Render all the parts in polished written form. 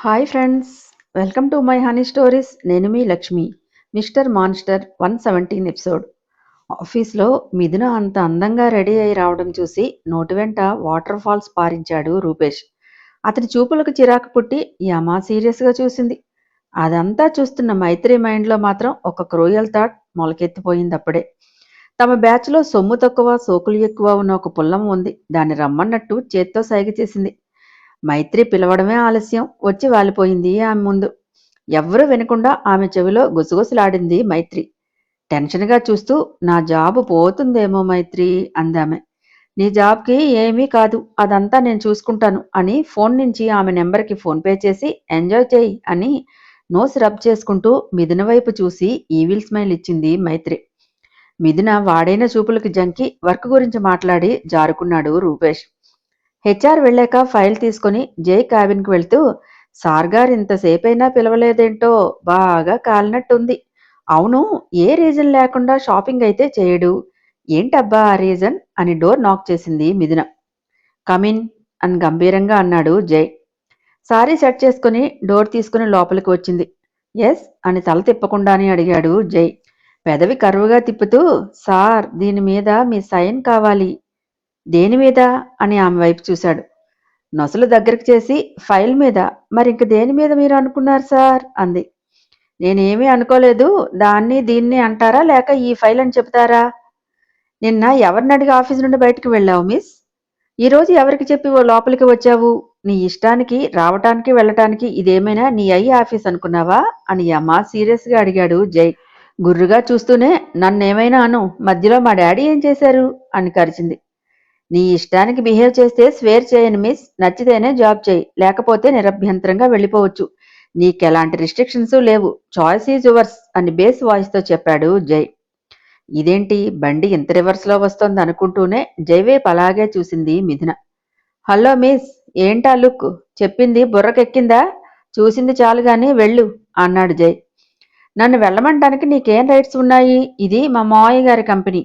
Hi friends, welcome to my honey stories. నేను మీ Lakshmi. Mister monster 117 episode. ఆఫీస్లో మిథున అంత అందంగా రెడీ అయి రావడం చూసి నోటి వెంట వాటర్ ఫాల్స్ పారించాడు రూపేష్. అతని చూపులకు చిరాకు పుట్టి యమా సీరియస్గా చూసింది. అదంతా చూస్తున్న మైత్రి మైండ్లో మాత్రం ఒక క్రూయల్ థాట్ మొలకెత్తిపోయింది అప్పుడే. తమ బ్యాచ్లో సొమ్ము తక్కువ సోకులు ఎక్కువ ఉన్న ఒక పుల్లమ్మ ఉంది. దాన్ని రమ్మన్నట్టు చేత్తో సైగ చేసింది. మైత్రి పిలవడమే ఆలస్యం, వచ్చి వాలిపోయింది ఆమె ముందు. ఎవ్వరూ వినకుండా ఆమె చెవిలో గుసగుసలాడింది మైత్రి. టెన్షన్గా చూస్తూ, నా జాబు పోతుందేమో మైత్రి అందామె. నీ జాబ్కి ఏమీ కాదు, అదంతా నేను చూసుకుంటాను అని ఫోన్ నుంచి ఆమె నెంబర్కి ఫోన్పే చేసి ఎంజాయ్ చేయి అని నోస్ రబ్ చేసుకుంటూ మిథున వైపు చూసి ఈవిల్ స్మైల్ ఇచ్చింది మైత్రి. మిథున వాడైన చూపులకి జంకి వర్క్ గురించి మాట్లాడి జారుకున్నాడు రూపేష్. హెచ్ఆర్ వెళ్ళాక ఫైల్ తీసుకుని జై క్యాబిన్కి వెళ్తూ, సార్ గారు ఇంతసేపైనా పిలవలేదేంటో, బాగా కాలినట్టుంది. అవును, ఏ రీజన్ లేకుండా షాపింగ్ అయితే చేయడు. ఏంటబ్బా ఆ రీజన్ అని డోర్ నాక్ చేసింది మిథున. కమిన్ అని గంభీరంగా అన్నాడు జై. సారీ సెట్ చేసుకుని డోర్ తీసుకుని లోపలికి వచ్చింది. ఎస్ అని తల తిప్పకుండానే అడిగాడు జై. పెదవి కరువుగా తిప్పుతూ, సార్ దీని మీద మీ సైన్ కావాలి. దేని మీద అని ఆమె వైపు చూశాడు. నొసలు దగ్గరకు చేసి, ఫైల్ మీద. మరింక దేని మీద మీరు అనుకున్నారు సార్ అంది. నేనేమీ అనుకోలేదు. దాన్ని దీన్ని అంటారా లేక ఈ ఫైల్ అని చెప్తారా? నిన్న ఎవరిని అడిగి ఆఫీస్ నుండి బయటికి వెళ్ళావు మిస్? ఈరోజు ఎవరికి చెప్పి ఓ లోపలికి వచ్చావు? నీ ఇష్టానికి రావటానికి వెళ్ళటానికి ఇదేమైనా నీ అయ్యి ఆఫీస్ అనుకున్నావా అని అమ్మా సీరియస్గా అడిగాడు జై. గుర్రుగా చూస్తూనే, నన్నేమైనా అను, మధ్యలో మా డాడీ ఏం చేశారు అని కరిచింది. నీ ఇష్టానికి బిహేవ్ చేస్తే స్వేర్ చేయను మిస్. నచ్చితేనే జాబ్ చేయి, లేకపోతే నిరభ్యంతరంగా వెళ్ళిపోవచ్చు. నీకెలాంటి రిస్ట్రిక్షన్స్ లేవు. చాయిస్ ఈజ్ యువర్స్ అని బేస్ వాయిస్తో చెప్పాడు జై. ఇదేంటి బండి ఇంత రివర్స్లో వస్తోంది అనుకుంటూనే జైవేపు అలాగే చూసింది మిథున. హలో మిస్, ఏంటా లుక్? చెప్పింది బుర్రకెక్కిందా? చూసింది చాలు గాని వెళ్ళు అన్నాడు జై. నన్ను వెళ్ళమంటానికి నీకేం రైట్స్ ఉన్నాయి? ఇది మా మావయ్య గారి కంపెనీ.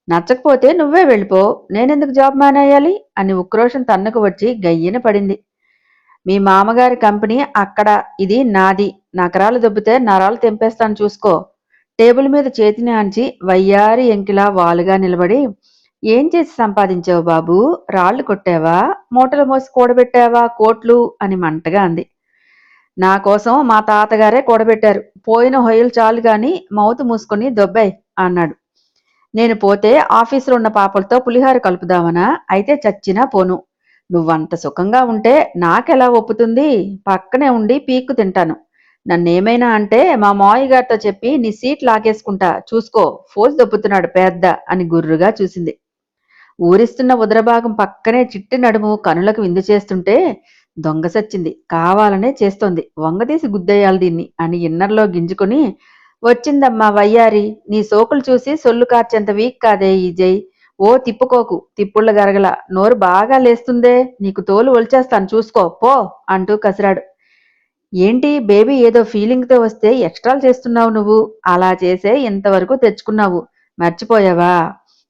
నచ్చకపోతే నువ్వే వెళ్ళిపో, నేనెందుకు జాబ్ మానేయాలి అని ఉక్రోషం తన్నుకు వచ్చి గయ్యన పడింది. మీ మామగారి కంపెనీ అక్కడ, ఇది నాది. నకరాలు దొబ్బితే నరాలు తెంపేస్తాను చూసుకో. టేబుల్ మీద చేతిని ఆంచి వయ్యారి ఎంకిలా వాలుగా నిలబడి, ఏం చేసి సంపాదించావు బాబూ? రాళ్లు కొట్టావా? మూటలు మోసి కూడబెట్టావా కోట్లు అని మంటగా అంది. నా కోసం మా తాతగారే కూడబెట్టారు. పోయిన హొయలు చాలు గాని మౌతు మూసుకుని దొబ్బాయి అన్నాడు. నేను పోతే ఆఫీసులో ఉన్న పాపలతో పులిహార కలుపుదామనా? అయితే చచ్చినా పోను. నువ్వంత సుఖంగా ఉంటే నాకెలా ఒప్పుతుంది? పక్కనే ఉండి పీక్కు తింటాను. నన్నేమైనా అంటే మా మావయ్య గారితో చెప్పి నీ సీట్ లాగేసుకుంటా చూసుకో. ఫోర్స్ దొబ్బుతున్నాడు పెద్ద అని గుర్రుగా చూసింది. ఊరిస్తున్న ఉదరభాగం పక్కనే చిట్టి నడుము కనులకు విందు చేస్తుంటే దొంగ సచ్చింది, కావాలనే చేస్తోంది, వంగదీసి గుద్దేయాలి దీన్ని అని ఇన్నర్లో గింజుకుని, వచ్చిందమ్మా వయ్యారి. నీ సోకులు చూసి సొల్లు కార్చెంత వీక్ కాదే ఈ జై. ఓ తిప్పుకోకు, తిప్పుళ్ళ గరగల. నోరు బాగా లేస్తుందే, నీకు తోలు ఒలిచేస్తాను చూసుకో పో అంటూ కసిరాడు. ఏంటి బేబీ ఏదో ఫీలింగ్తో వస్తే ఎక్స్ట్రాలు చేస్తున్నావు నువ్వు? అలా చేసే ఇంతవరకు తెచ్చుకున్నావు, మర్చిపోయావా?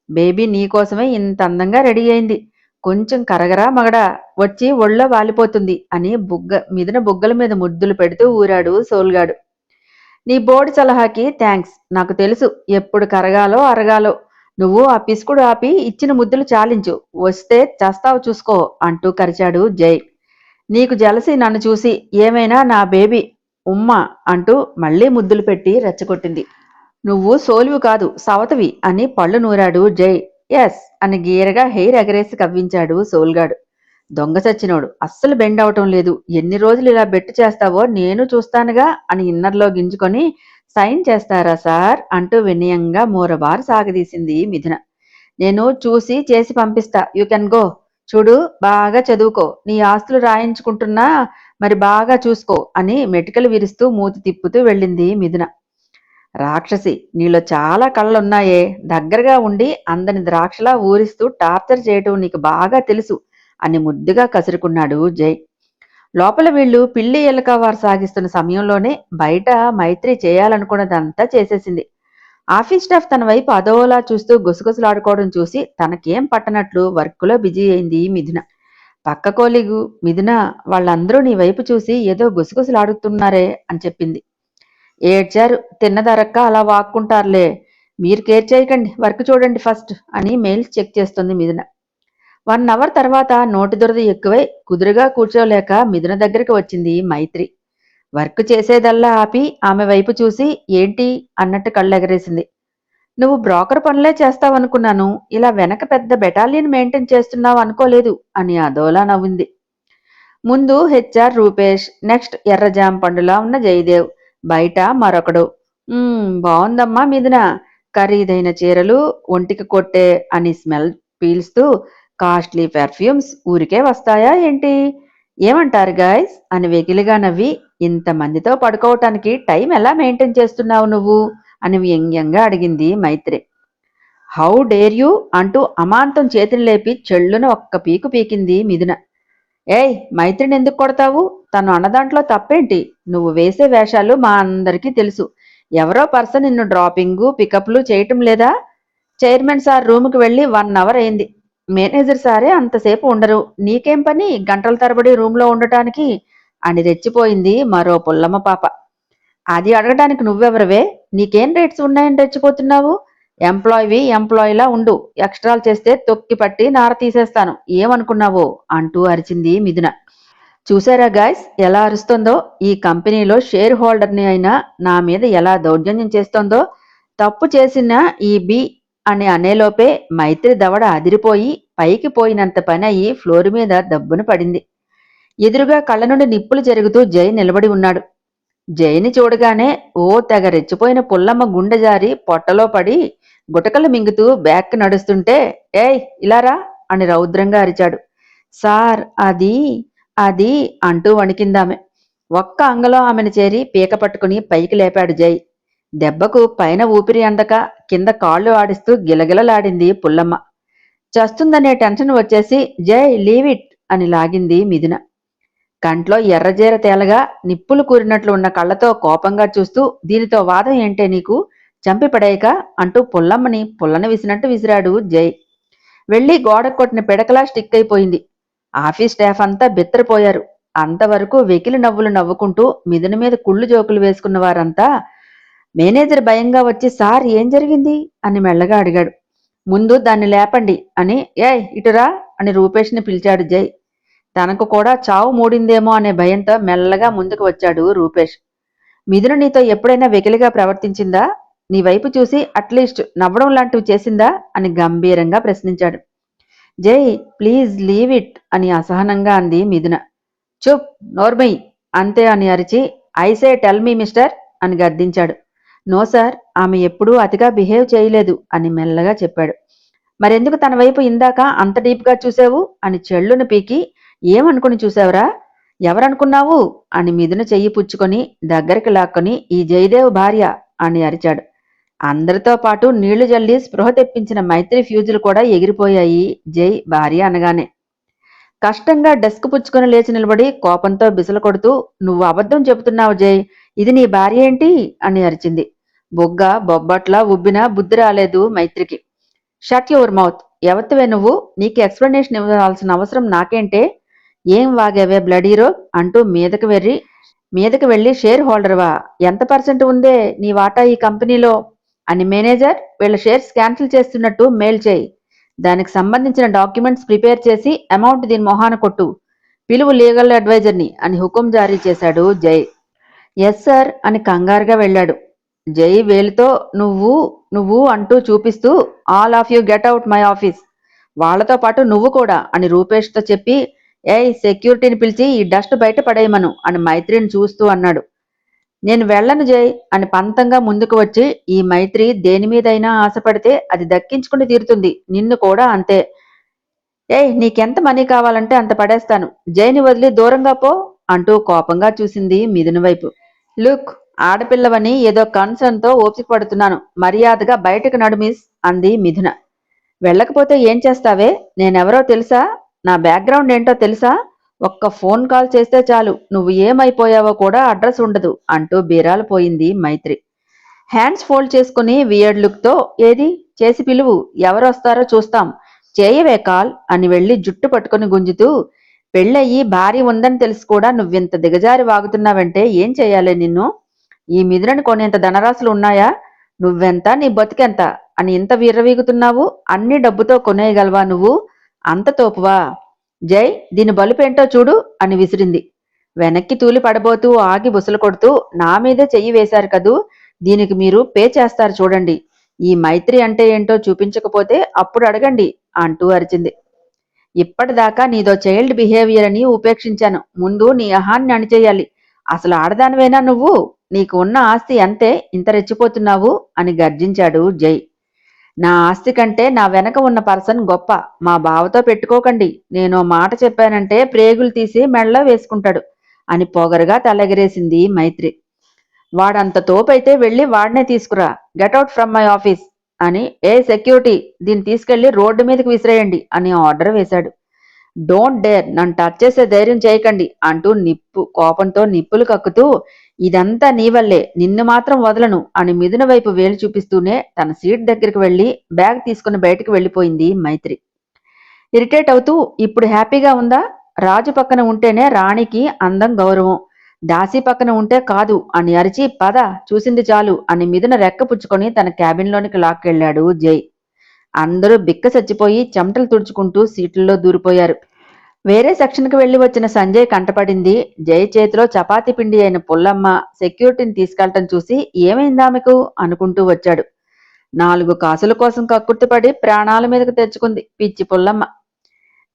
బేబీ నీకోసమే ఇంత అందంగా రెడీ అయింది. కొంచెం కరగరా మగడా, వచ్చి ఒళ్ళో వాలిపోతుంది అని మిథున బుగ్గల మీద ముద్దులు పెడుతూ ఊరాడు సోల్గాడు. నీ బోర్డు సలహాకి థ్యాంక్స్. నాకు తెలుసు ఎప్పుడు కరగాలో అరగాలో. నువ్వు ఆ పిసుకుడు ఆపి ఇచ్చిన ముద్దులు చాలించు, వస్తే చస్తావు చూసుకో అంటూ కరిచాడు జై. నీకు జలసి నన్ను చూసి. ఏమైనా నా బేబీ ఉమ్మా అంటూ మళ్లీ ముద్దులు పెట్టి రెచ్చగొట్టింది. నువ్వు సోలివి కాదు, సవతవి అని పళ్ళు నూరాడు జై. ఎస్ అని గీరగా హెయిర్ ఎగరేసి కవ్వించాడు సోల్గాడు. దొంగ చచ్చినోడు, అస్సలు బెండ్ అవటం లేదు. ఎన్ని రోజులు ఇలా బెట్టు చేస్తావో నేను చూస్తానుగా అని ఇన్నర్లో గింజుకొని, సైన్ చేస్తారా సార్ అంటూ వినయంగా మూరబారు సాగదీసింది మిథున. నేను చూసి చేసి పంపిస్తా, యూ కెన్ గో. చూడు, బాగా చదువుకో, నీ ఆస్తులు రాయించుకుంటున్నా, మరి బాగా చూసుకో అని మెటికలు విరుస్తూ మూతి తిప్పుతూ వెళ్ళింది మిథున. రాక్షసి, నీలో చాలా కళ్ళున్నాయే. దగ్గరగా ఉండి అందని ద్రాక్షలా ఊరిస్తూ టార్చర్ చేయటం నీకు బాగా తెలుసు అని ముద్దుగా కసురుకున్నాడు జై. లోపల వీళ్లు పిల్లి ఎలక వారు సాగిస్తున్న సమయంలోనే బయట మైత్రి చేయాలనుకున్నదంతా చేసేసింది. ఆఫీస్ స్టాఫ్ తన వైపు అదోలా చూస్తూ గుసగుసలాడుకోవడం చూసి తనకేం పట్టనట్లు వర్క్లో బిజీ అయింది మిథున. పక్క కోలీగు మిథున, వాళ్ళందరూ నీ వైపు చూసి ఏదో గుసగుసలాడుతున్నారే అని చెప్పింది. ఏడ్చారు, తిన్నదరక్క అలా వాక్కుంటారులే, మీరు కేర్ చేయకండి, వర్క్ చూడండి ఫస్ట్ అని మెయిల్స్ చెక్ చేస్తుంది మిథున. 1 అవర్ తర్వాత నోటి దురద ఎక్కువై కుదురుగా కూర్చోలేక మిథున దగ్గరికి వచ్చింది మైత్రి. వర్క్ చేసేదల్లా ఆపి ఆమె వైపు చూసి ఏంటి అన్నట్టు కళ్ళెగరేసింది. నువ్వు బ్రోకర్ పనులే చేస్తావనుకున్నాను, ఇలా వెనక పెద్ద బెటాలియన్ మెయింటైన్ చేస్తున్నావు అనుకోలేదు అని అదోలా నవ్వింది. ముందు హెచ్ఆర్ రూపేష్, నెక్స్ట్ ఎర్రజాం పండులా ఉన్న జయదేవ్, బయట మరొకడు. బాగుందమ్మా మిథున, ఖరీదైన చీరలు, ఒంటికి కొట్టే అని స్మెల్ పీల్స్తూ కాస్ట్లీ పెర్ఫ్యూమ్స్ ఊరికే వస్తాయా ఏంటి? ఏమంటారు గాయ్స్ అని వెకిలిగా నవ్వి, ఇంతమందితో పడుకోవటానికి టైం ఎలా మెయింటైన్ చేస్తున్నావు నువ్వు అని వ్యంగ్యంగా అడిగింది మైత్రి. హౌ డేర్ యూ అంటూ అమాంతం చేతిని లేపి చెళ్ళున ఒక్క పీకు పీకింది మిథున. ఏయ్, మైత్రిని ఎందుకు కొడతావు? తను అన్నదాంట్లో తప్పేంటి? నువ్వు వేసే వేషాలు మా అందరికీ తెలుసు. ఎవరో పర్సన్ నిన్ను డ్రాపింగు పికప్లు చేయటం లేదా? చైర్మన్ సార్ రూముకి వెళ్ళి 1 అవర్ అయింది. మేనేజర్ సారే అంతసేపు ఉండరు, నీకేం పని గంటల తరబడి రూమ్లో ఉండటానికి అని రెచ్చిపోయింది మరో పుల్లమ్మ పాప. అది అడగడానికి నువ్వెవరవే? నీకేం రేట్స్ ఉన్నాయని రెచ్చిపోతున్నావు? ఎంప్లాయీలా ఉండు, ఎక్స్ట్రాలు చేస్తే తొక్కి పట్టి నార తీసేస్తాను, ఏమనుకున్నావో అంటూ అరిచింది మిథున. చూసారా గాయ్స్ ఎలా అరుస్తోందో? ఈ కంపెనీలో షేర్ హోల్డర్ని అయినా నా మీద ఎలా దౌర్జన్యం చేస్తోందో. తప్పు చేసిన ఈ బి అని అనేలోపే మైత్రి దవడ అదిరిపోయి పైకి పోయినంత పని అయ్యి ఫ్లోర్ మీద దబ్బున పడింది. ఎదురుగా కళ్ళ నుండి నిప్పులు జరుగుతూ జై నిలబడి ఉన్నాడు. జైని చూడగానే ఓ తెగ రెచ్చిపోయిన పుల్లమ్మ గుండె జారి పొట్టలో పడి గుటకలు మింగుతూ బ్యాక్ నడుస్తుంటే, ఏయ్ ఇలారా అని రౌద్రంగా అరిచాడు. సార్ అది అది అంటూ వణికిందామె. ఒక్క అంగలో ఆమెను చేరి పీక పట్టుకుని పైకి లేపాడు జై. దెబ్బకు పైన ఊపిరి అందక కింద కాళ్ళు ఆడిస్తూ గిలగిలలాడింది పుల్లమ్మ. చస్తుందనే టెన్షన్ వచ్చేసి జై లీవ్ ఇట్ అని లాగింది మిథున. కంట్లో ఎర్రజేర తేలగా నిప్పులు కూరినట్లు ఉన్న కళ్ళతో కోపంగా చూస్తూ, దీనితో వాదం ఏంటే నీకు, చంపి పడేయక అంటూ పుల్లమ్మని పుల్లని విసినట్టు విసిరాడు జై. వెళ్లి గోడ కొట్టిన పిడకలా స్టిక్ అయిపోయింది. ఆఫీస్ స్టాఫ్ అంతా బిత్తరపోయారు. అంతవరకు వెకిలి నవ్వులు నవ్వుకుంటూ మిథున మీద కుళ్ళు జోకులు వేసుకున్న వారంతా మేనేజర్ భయంగా వచ్చి, సార్ ఏం జరిగింది అని మెల్లగా అడిగాడు. ముందు దాన్ని లేపండి అని. ఏయ్ ఇటురా అని రూపేష్ని పిలిచాడు జై. తనకు కూడా చావు మూడిందేమో అనే భయంతో మెల్లగా ముందుకు వచ్చాడు రూపేష్. మిథున నీతో ఎప్పుడైనా వెకిలిగా ప్రవర్తించిందా? నీ వైపు చూసి అట్లీస్ట్ నవ్వడం లాంటివి చేసిందా అని గంభీరంగా ప్రశ్నించాడు. జై ప్లీజ్ లీవ్ ఇట్ అని అసహనంగా అంది మిథున. చుప్ నోర్మై అంతే అని అరిచి, ఐసే టెల్ మీ మిస్టర్ అని గద్దించాడు. నో సార్, ఆమె ఎప్పుడూ అతిగా బిహేవ్ చేయలేదు అని మెల్లగా చెప్పాడు. మరెందుకు తన వైపు ఇందాక అంత డీప్గా చూసావు అని చెళ్ళును పీకి, ఏమనుకుని చూసావురా? ఎవరనుకున్నావు అని మిథున చెయ్యి పుచ్చుకొని దగ్గరికి లాక్కొని, ఈ జయదేవ్ భార్య అని అరిచాడు. అందరితో పాటు నీళ్లు జల్లి స్పృహ తెప్పించిన మైత్రి ఫ్యూజులు కూడా ఎగిరిపోయాయి జై భార్య అనగానే. కష్టంగా డెస్క్ పుచ్చుకొని లేచి నిలబడి కోపంతో బిసలు కొడుతూ, నువ్వు అబద్ధం చెబుతున్నావు జై, ఇది నీ భార్య ఏంటి అని అరిచింది. బొగ్గ బొబ్బట్లా ఉబ్బినా బుద్ధి రాలేదు మైత్రికి. షట్ యువర్ మౌత్, ఎవరివే నువ్వు? నీకు ఎక్స్ప్లెనేషన్ ఇవ్వాల్సిన అవసరం నాకేంటే? ఏం వాగావే బ్లడీరో అంటూ మీదకి వెళ్ళి షేర్ హోల్డర్వా? ఎంత పర్సెంట్ ఉందే నీ వాటా ఈ కంపెనీలో అని మేనేజర్ వీళ్ళ షేర్స్ క్యాన్సిల్ చేస్తున్నట్టు మెయిల్ చేయి. దానికి సంబంధించిన డాక్యుమెంట్స్ ప్రిపేర్ చేసి అమౌంట్ దీని మొహాన కొట్టు. పిలువు లీగల్ అడ్వైజర్ని అని హుకుం జారీ చేశాడు జై. ఎస్ సార్ అని కంగారుగా వెళ్ళాడు. జై వేలుతో నువ్వు నువ్వు అంటూ చూపిస్తూ, all of you get out my office, వాళ్లతో పాటు నువ్వు కూడా అని రూపేష్తో చెప్పి, ఏయ్ సెక్యూరిటీని పిలిచి ఈ డస్ట్ బయట పడేయమను అని మైత్రిని చూస్తూ అన్నాడు. నేను వెళ్ళను జై అని పంతంగా ముందుకు వచ్చి, ఈ మైత్రి దేని మీదైనా ఆశపడితే అది దక్కించుకుని తీరుతుంది, నిన్ను కూడా అంతే. ఏయ్ నీకెంత మనీ కావాలంటే అంత పడేస్తాను, జైని వదిలి దూరంగా పో అంటూ కోపంగా చూసింది మిథున వైపు. లుక్, ఆడపిల్లవని ఏదో కన్సర్న్తో ఓపిక పడుతున్నాను, మర్యాదగా బయటకు నడు మిస్ అంది మిథున. వెళ్ళకపోతే ఏం చేస్తావే? నేనెవరో తెలుసా? నా బ్యాక్గ్రౌండ్ ఏంటో తెలుసా? ఒక్క ఫోన్ కాల్ చేస్తే చాలు, నువ్వు ఏమైపోయావో కూడా అడ్రస్ ఉండదు అంటూ బీరాలు పోయింది మైత్రి. హ్యాండ్స్ ఫోల్డ్ చేసుకుని వియర్డ్ లుక్తో, ఏది చేసి పిలువు, ఎవరొస్తారో చూస్తాం, చేయవే కాల్ అని వెళ్లి జుట్టు పట్టుకుని గుంజుతూ, పెళ్ళయి భార్య ఉందని తెలిసి కూడా నువ్వింత దిగజారి వాగుతున్నావంటే ఏం చెయ్యాలి నిన్ను? ఈ మిథునని కొనేంత ధనరాశులు ఉన్నాయా? నువ్వెంత నీ బతుకెంత అని ఇంత విర్రవీగుతున్నావు? అన్ని డబ్బుతో కొనేయగలవా నువ్వు? అంత తోపువా? జై, దీని బలుపేంటో చూడు అని విసిరింది. వెనక్కి తూలి పడబోతూ ఆగి బుసలు కొడుతూ, నా మీదే చెయ్యి వేశారు కదూ, దీనికి మీరు పే చేస్తారు చూడండి. ఈ మైత్రి అంటే ఏంటో చూపించకపోతే అప్పుడు అడగండి అంటూ అరిచింది. ఇప్పటిదాకా నీదో చైల్డ్ బిహేవియర్ అని ఉపేక్షించాను. ముందు నీ అహాన్ని అణిచేయాలి. అసలు ఆడదానివేనా నువ్వు? నీకు ఉన్న ఆస్తి అంతే, ఇంత రెచ్చిపోతున్నావు అని గర్జించాడు జై. నా ఆస్తి కంటే నా వెనక ఉన్న పర్సన్ గొప్ప. మా బావతో పెట్టుకోకండి. నేను మాట చెప్పానంటే ప్రేగులు తీసి మెడలో వేసుకుంటాడు అని పొగరుగా తలెగరేసింది మైత్రి. వాడంత తోపైతే వెళ్ళి వాడినే తీసుకురా. గెట్అవుట్ ఫ్రమ్ మై ఆఫీస్ అని, ఏ సెక్యూరిటీ, దీన్ని తీసుకెళ్లి రోడ్డు మీదకి విసిరేయండి అని ఆర్డర్ వేశాడు. డోంట్ డేర్, నన్ను టచ్ చేసే ధైర్యం చేయకండి అంటూ కోపంతో నిప్పులు కక్కుతూ, ఇదంతా నీ వల్లే, నిన్ను మాత్రం వదలను అని మిథున వైపు వేలు చూపిస్తూనే తన సీట్ దగ్గరికి వెళ్లి బ్యాగ్ తీసుకుని బయటికి వెళ్లిపోయింది మైత్రి. ఇరిటేట్ అవుతూ, ఇప్పుడు హ్యాపీగా ఉందా? రాజు పక్కన ఉంటేనే రాణికి అందం గౌరవం, దాసి పక్కన ఉంటే కాదు అని అరిచి, పద చూసింది చాలు అని మిథున రెక్క పుచ్చుకొని తన క్యాబిన్లోనికి లాక్కెళ్లాడు జై. అందరూ బిక్క చచ్చిపోయి చెమటలు తుడుచుకుంటూ సీట్లలో దూరిపోయారు. వేరే సెక్షన్కి వెళ్లి వచ్చిన సంజయ్ కంటపడింది. జై చేతిలో చపాతీ పిండి అయిన పుల్లమ్మ సెక్యూరిటీని తీసుకెళ్లటం చూసి ఏమైందామెకు అనుకుంటూ వచ్చాడు. 4 కాసుల కోసం కక్కుర్తిపడి ప్రాణాల మీదకు తెచ్చుకుంది పిచ్చి పుల్లమ్మ.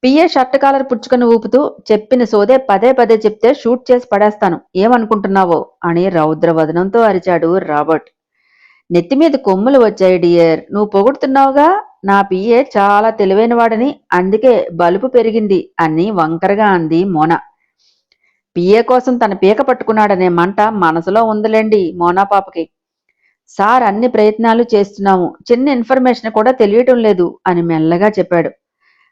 పిఏ షర్ట్ కాలర్ పుచ్చుకొని ఊపుతూ, చెప్పిన సోదే పదే పదే చెప్తే షూట్ చేసి పడేస్తాను, ఏమనుకుంటున్నావో అని రౌద్రవదనంతో అరిచాడు రాబర్ట్. నెత్తిమీద కొమ్ములు వచ్చాయి డియర్, నువ్వు పొగుడుతున్నావుగా. నా పిఏ చాలా తెలివైనవాడని, అందుకే బలుపు పెరిగింది అని వంకరగా అంది మోనా. పిఏ కోసం తన పీక పట్టుకున్నాడనే మంట మనసులో ఉందిలేండి మోనా పాపకి. సార్ అన్ని ప్రయత్నాలు చేస్తున్నాము, చిన్న ఇన్ఫర్మేషన్ కూడా తెలియటం లేదు అని మెల్లగా చెప్పాడు.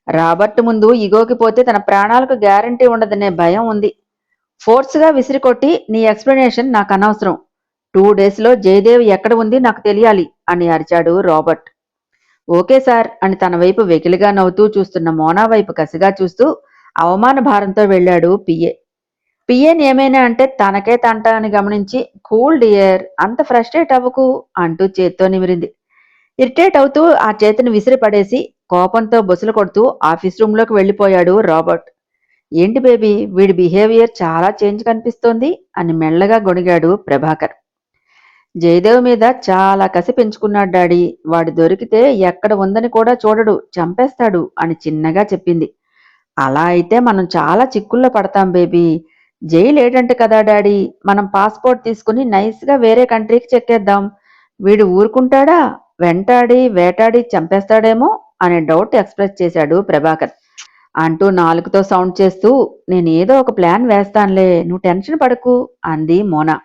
రాబర్ట్ ముందు ఇగోకి పోతే తన ప్రాణాలకు గ్యారంటీ ఉండదనే భయం ఉంది. ఫోర్స్గా విసిరికొట్టి, నీ ఎక్స్ప్లెనేషన్ నాకు అనవసరం. 2 డేస్లో జయదేవ్ ఎక్కడ ఉంది నాకు తెలియాలి అని అరిచాడు రాబర్ట్. ఓకే సార్ అని తన వైపు వెకిలిగా నవ్వుతూ చూస్తున్న మోనా వైపు కసిగా చూస్తూ అవమాన భారంతో వెళ్లాడు పిఏ. పిఏని ఏమైనా అంటే తనకే తంట అని గమనించి, కూల్ డియర్, అంత ఫ్రస్ట్రేట్ అవ్వకు అంటూ చేత్తో నిమిరింది. ఇరిటేట్ అవుతూ ఆ చేతిని విసిరి పడేసి కోపంతో బుసలు కొడుతూ ఆఫీస్ రూంలోకి వెళ్లిపోయాడు రాబర్ట్. ఏంటి బేబీ, వీడి బిహేవియర్ చాలా చేంజ్ కనిపిస్తోంది అని మెల్లగా గొణిగాడు ప్రభాకర్. జయదేవ్ మీద చాలా కసి పెంచుకున్నాడు డాడీ, వాడు దొరికితే ఎక్కడ ఉందని కూడా చూడడు, చంపేస్తాడు అని చిన్నగా చెప్పింది. అలా అయితే మనం చాలా చిక్కుల్లో పడతాం బేబీ. జైలు ఏడంట కదా డాడీ, మనం పాస్పోర్ట్ తీసుకుని నైస్గా వేరే కంట్రీకి చెక్కేద్దాం. వీడు ఊరుకుంటాడా? వెంటాడి వేటాడి చంపేస్తాడేమో అనే డౌట్ ఎక్స్ప్రెస్ చేశాడు ప్రభాకర్. అంటూ నాలుగుతో సౌండ్ చేస్తూ, నేనేదో ఒక ప్లాన్ వేస్తానులే, నువ్వు టెన్షన్ పడకు అంది మోనా.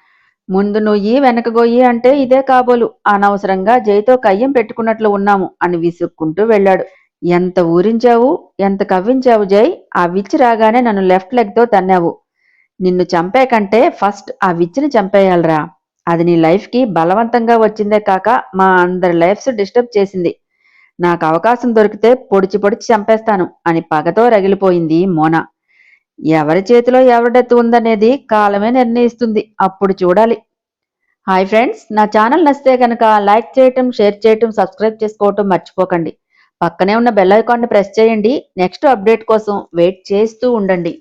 ముందు నుయ్యి వెనక గొయ్యి అంటే ఇదే కాబోలు, అనవసరంగా జైతో కయ్యం పెట్టుకున్నట్లు ఉన్నాము అని విసుక్కుంటూ వెళ్ళాడు. ఎంత ఊరించావు, ఎంత కవ్వించావు జై. ఆ విచ్చి రాగానే నన్ను లెఫ్ట్ లెగ్తో తన్నావు. నిన్ను చంపే కంటే ఫస్ట్ ఆ విచ్చిని చంపేయాలరా. అది నీ లైఫ్కి బలవంతంగా వచ్చిందే కాక మా అందరి లైఫ్స్ డిస్టర్బ్ చేసింది. నాకు అవకాశం దొరికితే పొడిచి పొడిచి చంపేస్తాను అని పగతో రగిలిపోయింది మోనా. ఎవరి చేతిలో ఎవరిడెత్తు ఉందనేది కాలమే నిర్ణయిస్తుంది, అప్పుడు చూడాలి. హాయ్ ఫ్రెండ్స్, నా ఛానల్ నచ్చితే కనుక లైక్ చేయటం, షేర్ చేయటం, సబ్స్క్రైబ్ చేసుకోవటం మర్చిపోకండి. పక్కనే ఉన్న బెల్ ఐకాన్ని ప్రెస్ చేయండి. నెక్స్ట్ అప్డేట్ కోసం వెయిట్ చేస్తూ ఉండండి.